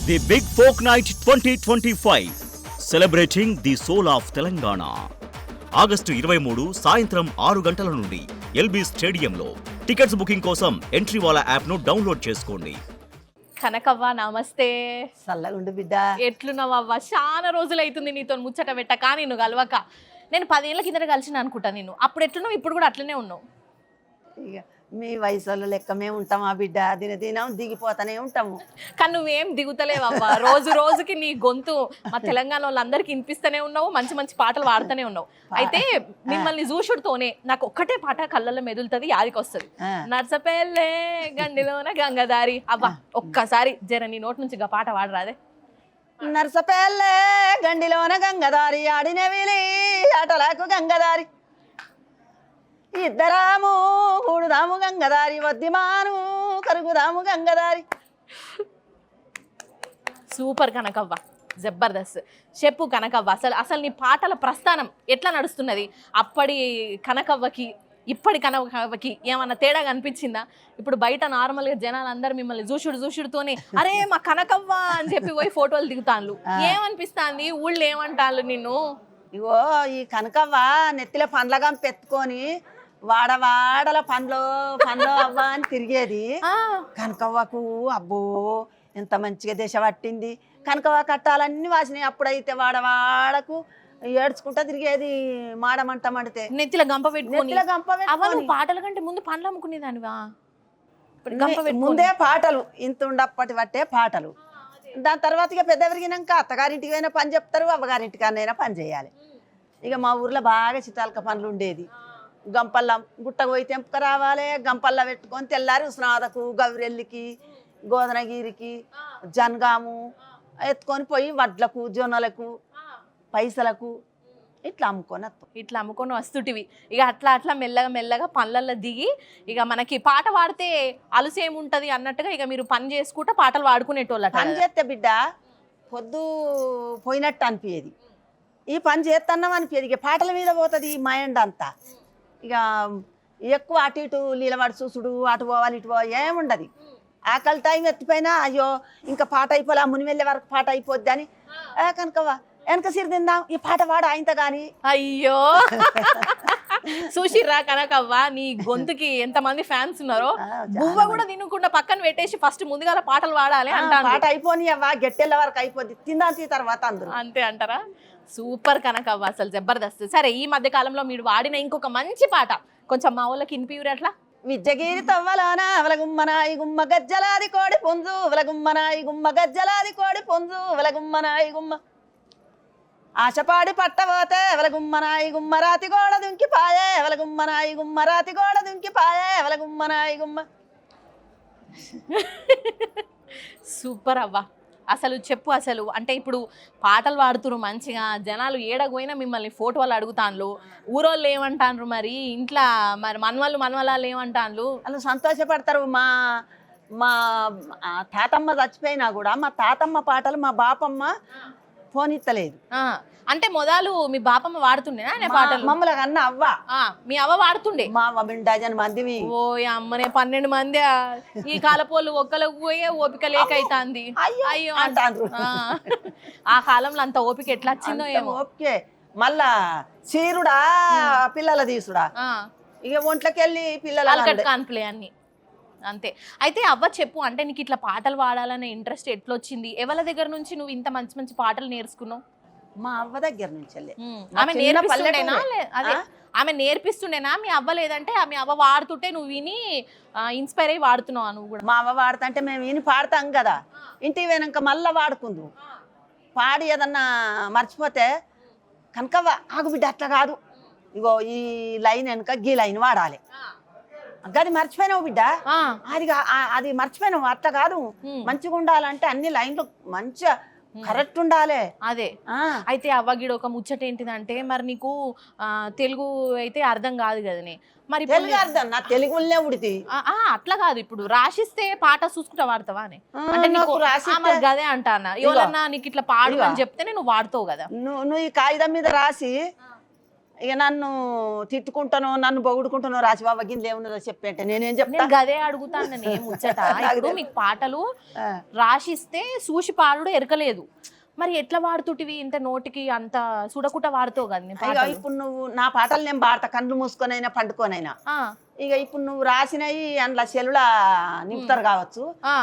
The big folk night 2025 celebrating the soul of Telangana. August 23 సాయంత్రం 6 గంటల నుండి ఎల్బీ స్టేడియంలో. టికెట్స్ బుకింగ్ కోసం ఎంట్రీవాలా యాప్ను డౌన్లోడ్ చేసుకోండి. కనకవ్వ నమస్తే. చల్లగుండు బిడ్డ. ఎట్లున్నావవ్వ? చాలా రోజులు అవుతుంది నీతో ముచ్చట పెట్టక, నేను కలవక. నేను 10 ఏళ్ళ కిందట కలిసిన అనుకుంటా నేను. అప్పుడు ఎట్లున్నావు, ఇప్పుడు కూడా అట్లనే ఉన్నావు. ఇక మీ వయసు లెక్క మేము ఉంటామా బిడ్డ? దినం దిగిపోతానే ఉంటాము. కానీ నువ్వేం దిగుతలేవవ్వ. రోజు రోజుకి నీ గొంతు మా తెలంగాణ వాళ్ళందరికీ వినిపిస్తూనే ఉన్నావు, మంచి మంచి పాటలు పాడుతూనే ఉన్నావు. అయితే మిమ్మల్ని చూసుడుతోనే నాకు ఒక్కటే పాట కళ్ళల్లో మెదులుతుంది, యాదికి వస్తుంది. నర్సపల్లె గండిలోన గంగదారి. అవ్వ ఒక్కసారి జర నీ నోటి నుంచి గా పాట పాడరాదే. నర్సపల్లె గండిలోన గంగదారి, ఆడిన విలి ఆటలకు గంగదారి, ఇద్దరాము కూడుదాము గంగదారి, వద్దిమాను కరుగుదాము గంగదారి. సూపర్ కనకవ్వ, జబర్దస్త్. చెప్పు కనకవ్వ, అసలు నీ పాటల ప్రస్థానం ఎట్లా నడుస్తున్నది? అప్పటి కనకవ్వకి ఇప్పటి కనకవ్వకి ఏమన్నా తేడా కనిపించిందా? ఇప్పుడు బయట నార్మల్గా జనాలు అందరు మిమ్మల్ని చూసుడుతోనే అరే మా కనకవ్వ అని చెప్పి పోయి ఫోటోలు దిగుతాను. ఏమనిపిస్తాంది? ఊళ్ళో ఏమంటాను నిన్ను? ఇగో ఈ కనకవ్వ నెత్తిలో పండ్లగా పెట్టుకొని వాడవాడల పండ్లు అవ్వ అని తిరిగేది. కనకవ్వకు అబ్బో ఎంత మంచిగా దశ పట్టింది. కనకవ్వ కట్టాలన్నీ వాసినాయి. అప్పుడైతే వాడవాడకు ఏడ్చుకుంటా తిరిగేది. మాడమంట మండితే నెత్తిలో గంప పెట్టుకొని. గంప పాటల కంటే ముందు పండ్లు అమ్ముకునేదానివా? ముందే పాటలు ఇంత ఉండప్పటి పట్టే పాటలు. దాని తర్వాత ఇక పెద్ద పెరిగినాక అత్తగారింటికి అయినా పని చెప్తారు, అవ్వగారింటికి అన్నైనా పని చేయాలి. ఇక మా ఊర్లో బాగా చితాలక పనులు ఉండేది. గంపల్ల గుట్టకు పోయి తెంపుక రావాలి, గంపల్ల పెట్టుకొని తెల్లారి ఉస్నాదకు, గౌరెల్లికి, గోదనగిరికి, జనగాము ఎత్తుకొని పోయి వడ్లకు, జొన్నలకు, పైసలకు ఇట్లా అమ్ముకొని వస్తుంటివి. ఇక అట్లా మెల్లగా పనులలో దిగి ఇక మనకి పాట పాడితే అలుసేముంటది అన్నట్టుగా ఇక మీరు పని చేసుకుంటా పాటలు పాడుకునేటోళ్ళ. పని చేస్తే బిడ్డ పొద్దు పోయినట్టు అనిపించేది, ఈ పని చేస్తున్నాం అనిపించేది. ఇక పాటల మీద పోతుంది మైండ్ అంతా. ఇక ఎక్కువ అటు ఇటు నీలవాడు చూసుడు, అటు పోవాలి ఇటు పోవాలి ఏముండదు. ఆకలి టైం ఎత్తిపోయినా అయ్యో ఇంకా పాట అయిపోలే, ముని వెళ్ళే వరకు పాట అయిపోద్ది అని కనుకవా వెనక సిరి తిందాం, ఈ పాట పాడు ఆయనతో కానీ. అయ్యో చూసిర్రా కనకవ్వ నీ గొంతుకి ఎంతమంది ఫ్యాన్స్ ఉన్నారో. బువ్వ కూడా తినకుండా పక్కన పెట్టేసి ఫస్ట్ ముందుగా పాటలు పాడాలి అంటారు. పాట అయిపోని అవ్వ గట్టెళ్ళ వరకు అయిపోద్ది, తిందాం తర్వాత అందరూ అంతే అంటారా? సూపర్ కనకవ్వ, అసలు జబర్దస్త్. సరే, ఈ మధ్య కాలంలో మీరు వాడిన ఇంకొక మంచి పాట కొంచెం మా వాళ్ళకి వినిపియురు అట్లా. విజ్జగిరి తవ్వలాన అవలగుమ్మనాయి గుమ్మ గజ్జలాది కోడి పుంజు, అవలగుమ్మనాయి గుమ్మ గజ్జలాది కోడి పుంజు, అవలగుమ్మనాయి గుమ్మ ఆశపాడి పట్టబోతే ఎవలగుమ్మనాయి గుమ్మ రాతి గోడ దుంకిపాయే, ఎవలగుమ్మనాయి గుమ్మ రాతి గోడ దుంకిపాయే, ఎవలగుమ్మనాయి గుమ్మ. సూపర్ అవ్వ, అసలు చెప్పు. అసలు అంటే ఇప్పుడు పాటలు పాడుతురు మంచిగా, జనాలు ఏడకపోయినా మిమ్మల్ని ఫోటోలు అడుగుతాన్లు. ఊరోళ్ళు ఏమంటాన్రు మరి? ఇంట్లో మరి మనవాళ్ళు ఏమంటాన్లు? వాళ్ళు సంతోషపడతారు. మా తాతమ్మ చచ్చిపోయినా కూడా మా తాతమ్మ పాటలు మా బాపమ్మ ఫోన్ ఇస్తలేదు. అంటే మొదలు మీ బాపమ్మ వాడుతుండేనా పాటలు? మమ్మల్ని అన్న అవ్వ, మీ అవ్వ వాడుతుండే. మా అవ్వ డజన్ మందివి. ఓ అమ్మనే 12 మంది. ఈ కాలపోళ్ళు ఒక్కలకు పోయే ఓపిక లేక అవుతుంది. అయ్యో అంటారు. ఆ కాలంలో అంత ఓపిక ఎట్లా వచ్చిందో ఏమో. ఓకే, మళ్ళా చీరుడా పిల్లల తీసుడా, ఇక ఒంట్లోకి వెళ్ళి పిల్లలు కాన్పులే అన్ని అంతే. అయితే అవ్వ చెప్పు, అంటే నీకు ఇట్లా పాటలు పాడాలనే ఇంట్రెస్ట్ ఎట్లా వచ్చింది? ఎవరి దగ్గర నుంచి నువ్వు ఇంత మంచి మంచి పాటలు నేర్చుకున్నావు? మా అవ్వ దగ్గర నుంచి. ఆమె నేర్పిస్తుండేనా? అదే ఆమె నేర్పిస్తుండేనా మీ అవ్వ? లేదంటే మీ అవ్వ వాడుతుంటే నువ్వు విని ఇన్స్పైర్ అయ్యి వాడుతున్నావు నువ్వు కూడా? మా అవ్వ వాడుతుంటే మేము విని పాడతాం కదా, ఇంటికి పోయినాక మళ్ళీ వాడుకుందు. పాడి ఏదన్నా మర్చిపోతే కనకవ్వ ఆగు బిడ్డ అట్లా కాదు, ఇగో ఈ లైన్ వెనక గీ లైన్ వాడాలి, గది మర్చిపోయినావు బిడ్డ, అది మర్చిపోయినావు, అట్లా కాదు, మంచిగా ఉండాలంటే అన్ని లైన్లు మంచిగా కరెక్ట్ ఉండాలి. అదే. అయితే అవ్వగిడ ఒక ముచ్చట ఏంటిదంటే, మరి నీకు తెలుగు అయితే అర్థం కాదు కదనే, మరి తెలుగు అర్థం నా తెలుగులోనే ఉడితి. అట్లా కాదు, ఇప్పుడు రాసిస్తే పాట చూసుకుంటా వాడతావా అని అంటే గదే అంటానా? ఎవరన్నా నీకు ఇట్లా పాడు అని చెప్తే నువ్వు వాడుతావు కదా. నువ్వు ఈ కాగితం మీద రాసి ఇక నన్ను తిట్టుకుంటానో నన్ను పొగుడుకుంటానో రాజబాబా గిన్నె ఏమున్నదో చెప్పంటే నేనేం చెప్తా. నేను గదే అడుగుతాను ముచ్చట. ఇప్పుడు మీకు పాటలు రాసిస్తే చూసి పాడుడు ఎరకలేదు, మరి ఎట్లా వాడుతుంటివి ఇంత నోటికి అంత చూడకుండా వాడుతావు కదా నీ ఇక పాటలు? ఇప్పుడు నువ్వు నా పాటలు నేను పాడతా కళ్ళు మూసుకొనైనా పండుకోనైనా. ఆ, ఇక ఇప్పుడు నువ్వు రాసినవి అందులో సెల్లులా నింపుతారు కావచ్చు, ఆ,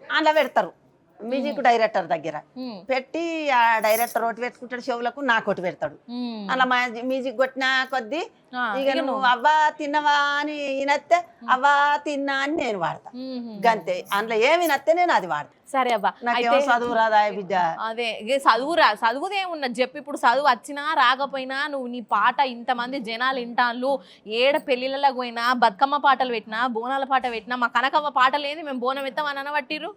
అందులో పెడతారు మ్యూజిక్ డైరెక్టర్ దగ్గర ఉమ్, పెట్టి ఆ డైరెక్టర్ ఒకటి పెట్టుకుంటాడు, చెవులకు నాకు ఒకటి పెడతాడు. ఉమ్, అలా మ్యూజిక్ కొట్టిన కొద్దీ ఆ, ఇక నువ్వు అవ్వా తిన్నవా అని వినత్తే అవ్వా తిన్నా అని నేను వాడతా. ఉమ్, గంతే, అందులో ఏమి వినత్తే నేను అది వాడతా. సరే అబ్బా. నాకేమో చదువు రాదా బిడ్డ. అదే చదువుదేమున్నది చెప్పి, ఇప్పుడు చదువు వచ్చినా రాకపోయినా నువ్వు నీ పాట ఇంతమంది జనాలు వింటాళ్ళు, ఏడ పెళ్లిళ్ళకి పోయినా బతుకమ్మ పాటలు పెట్టినా బోనాల పాట పెట్టినా మా కనకవ్వ పాటలు ఏంది మేము బోనం ఎత్తాం అని అనబట్టిర్రు,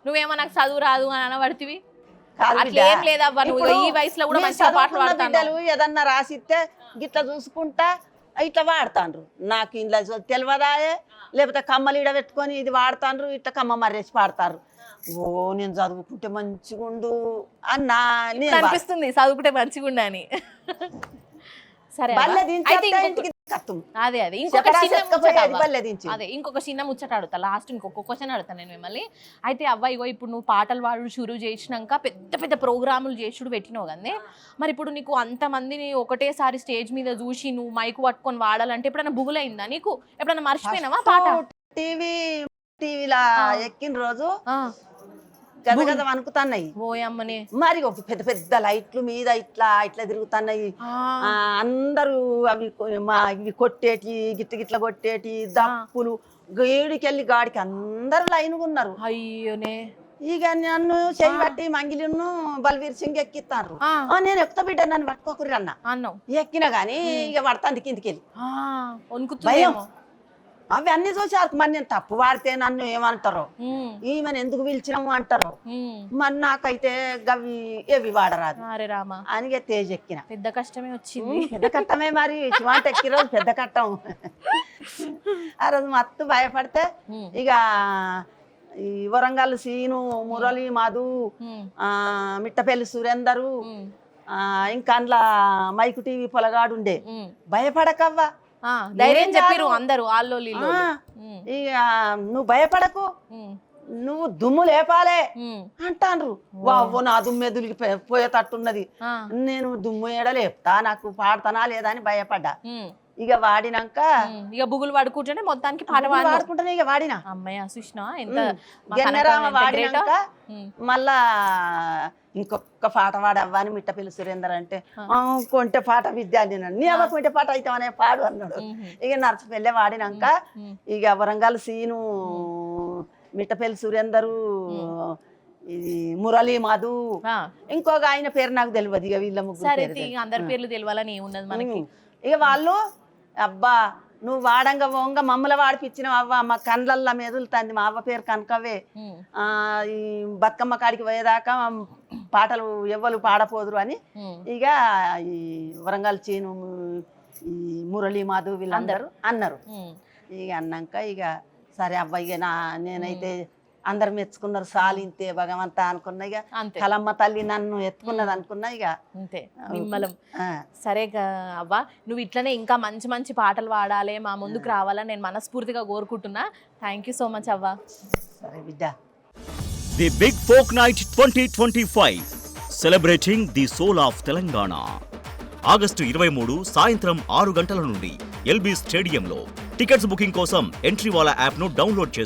నువ్వేమో నాకు చదువు రాదు అని అనబడితివి. కాదు అట్లా ఏం బిడ్డ. లేదవ్వా, నువ్వు ఇప్పుడు ఈ వయసులో కూడా మీ మంచిగా పాటలు చదువుకున్న పాడతాను. బిడ్డలు ఏదన్నా రాసిస్తే గిట్లా చూసుకుంటా ఇట్లా వాడతాండ్రు. నాకు ఇంట్లో తెలియదాయే, లేకపోతే కమ్మలు ఈడ పెట్టుకొని ఇది వాడతాండ్రు, ఇట్లా కమ్మ మర్రేసి పాడతారు. ఓ నేను చదువుకుంటే మంచిగుండు అన్నా నేను అనిపిస్తుంది చదువుకుంటే మంచిగా ఉండని. సరే అవ్వ. బల్లె అయితే దించేస్తే ఇంకొక- ఇంటికి కత్తుం. అదే ఇంకొక చెప్పరా చిన్న చెప్పకపోయేది ముచ్చట అవ్వ. బల్లె దించి. ఇంకొక చిన్న ముచ్చట అడుగుతా, లాస్ట్ ఇంకొక క్వశ్చన్ అడుగుతా నేను మిమ్మల్ని. అయితే అవ్వ ఇగో ఇప్పుడు నువ్వు పాటలు పాడు షురూ చేసినాక పెద్ద పెద్ద ప్రోగ్రాములు చేసుడు పెట్టినావు కదే, మరి ఇప్పుడు నీకు అంతమందిని ఒకటేసారి స్టేజ్ మీద చూసి నువ్వు మైకు పట్టుకొని వాడాలంటే ఎప్పుడైనా బుగులైందా నీకు? ఎప్పుడైనా మర్చిపోయినావా పాట? టీవీలా ఎక్కిన రోజు గద గద అనుకుతున్నాయి. ఓయమ్మని. మరి ఒక పెద్ద పెద్ద లైట్లు మీద ఇట్లా ఇట్లా తిరుగుతున్నాయి. అందరూ అవి ఇవి కొట్టేటి గిట్ల గిట్ల కొట్టేటి దప్పులు గేడికెళ్ళి గాడికి అందరు లైన్ ఉన్నారు. అయ్యోనే. ఇక నన్ను చెయ్యి బట్టి మంగిలిను బల్వీర్ సింగ్ ఎక్కిస్తారు. నేను ఎక్కుతా బిడ్డ నన్ను పట్టుకోకుర్రి అన్న. అన్నావు. ఎక్కినా గానీ ఇక పడతాంది కిందికి వెళ్ళి వణుకుతుందేమో. అవి అన్ని చూసి మరి నేను తప్పు వాడితే నన్ను ఏమంటారో, ఈమెను ఎందుకు పిలిచినాము అంటారు. మరి నాకైతే గవి ఏవి వాడరాదు. అరే రామా అని తేజ్ ఎక్కిన. పెద్ద కష్టమే వచ్చింది. పెద్ద కట్టమే మరి శివాంట ఎక్కి రోజు పెద్ద కట్టం. ఆ రోజు మత్తు భయపడితే ఇక ఈ వరంగల్ సీను, మురళి, మధు, మిట్టపల్లి సురేందరు, ఇంకా అందులో మైకు టీవీ పొలగాడు ఉండే. భయపడకవ్వా, ధైర్యం చెప్పిరు అందరూ ఆల్లో. ఇక నువ్వు భయపడకు, నువ్వు దుమ్ము లేపాలే అంటాండ్రు. వావ్వో నా దుమ్ము ఎదులికి పోయేటట్టున్నది, నేను దుమ్ము ఏడ లేపుతా, నాకు పాడతానా లేదా అని భయపడ్డా. ఇక వాడినాక ఇక బుగులు పడుకుంటేనే మొత్తానికి పాట వాడుకుంటానే ఇక వాడినా. అమ్మయ్య సుష్ణ ఎంత గన్నరామ వాడినాక మళ్ళా ఇంకొక పాట వాడవ్వా అని మిట్టపల్లి సురేందర్ అంటే కొంటే పాట విద్య అన్నాడు. నీ అవ్వ కొంటే పాట అవుతామనే పాడు అన్నాడు. ఇక నర్సపల్లె వాడినాక ఇక వరంగల్ సీను, మిట్టపల్లి సురేందరు, ఇది మురళి, మధు, ఇంకొక ఆయన పేరు నాకు తెలియదు. ఇక వీళ్ళ ముగ్గురు అందరి పేర్లు తెలియాలని ఏమున్నది మనకి. ఇక వాళ్ళు అబ్బా నువ్వు వాడంగా పోంగా మమ్మల్ని వాడిపించినావు అవ్వ, మా కండ్లల్లా మెదులుతుంది, మా అవ్వ పేరు కనకవే, ఈ బతుకమ్మ కాడికి పోయేదాకా పాటలు ఎవ్వరు పాడపోదురు అని ఇక ఈ వరంగల్ చీను, ఈ మురళి, మధు వీళ్ళందరూ అన్నారు. ఇక అన్నాక ఇక సరే అవ్వ ఇక నేనైతే అందరు మెచ్చుకున్నారు, సాలింతే భగవంత అనుకున్నా. ఇక కలమ్మ తల్లి నన్ను ఎత్తుకున్నది అనుకున్నా. ఇక అంతే నిమ్మలం. సరే అవ్వ, నువ్వు ఇట్లనే ఇంకా మంచి మంచి పాటలు పాడాలి, మా ముందుకు రావాలని నేను మనస్ఫూర్తిగా కోరుకుంటున్నా. థ్యాంక్ యూ సో మచ్ అవ్వ. సరే బిడ్డ. The big folk night 2025 celebrating the soul of Telangana. August 23 సాయంత్రం 6 గంటల నుండి ఎల్బీ స్టేడియంలో. టికెట్స్ బుకింగ్ కోసం ఎంట్రీవాలా యాప్ను డౌన్లోడ్ చేసుకోండి.